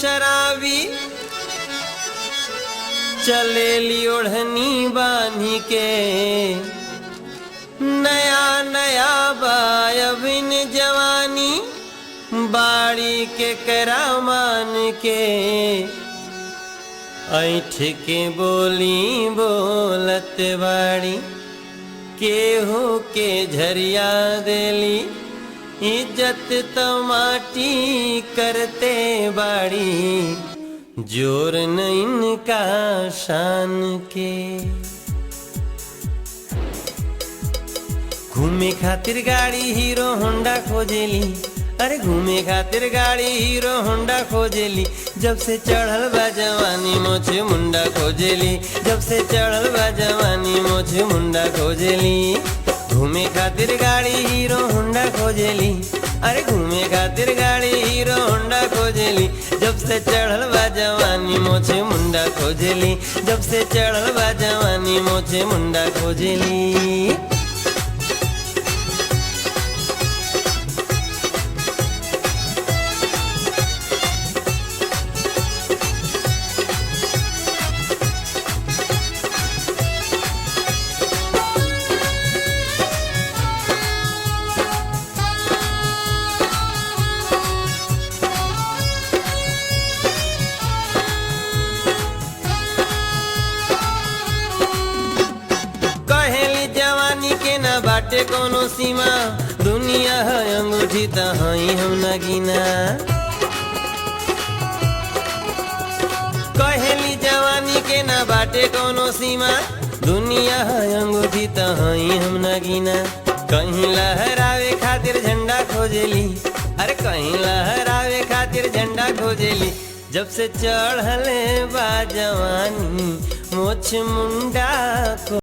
शराबी चलेली ओढ़नी बांधी के, नया नया बायबिन जवानी बाड़ी के करामान के। ऐठ के बोली बोलत बाड़ी, केहू के झरिया देली, इज्जत तो माटी करते बाड़ी, जोर न इनका शान के। घूमे खातिर गाड़ी हीरो होंडा खोजेली, अरे घूमे खातिर गाड़ी हीरो होंडा खोजेली, जब से चढ़ल बा जवानी मोछे मुंडा खोजेली, जब से चढ़ल बा जवानी मोछे मुंडा खोजेली। घूमे खातिर गाड़ी हीरो होंडा खोजेली, अरे घूमे खातिर गाड़ी हीरो होंडा खोजेली, जब से चढ़ल बा जवानी मोछे मुंडा खोजेली, जब से चढ़ल बा जवानी मोछे मुंडा खोजेली। बाटे कोनो सीमा, दुनिया है अंगूठी तहाई हम नगीना। कहेली जवानी के ना बाटे कोनो सीमा, दुनिया है अंगूठी तहाई हम नगीना। कहीं लहरावे खातिर झंडा खोजेली, अरे कहीं लहरावे खातिर झंडा खोजेली, जब से चढ़ले बा जवानी मोछ मुंडा।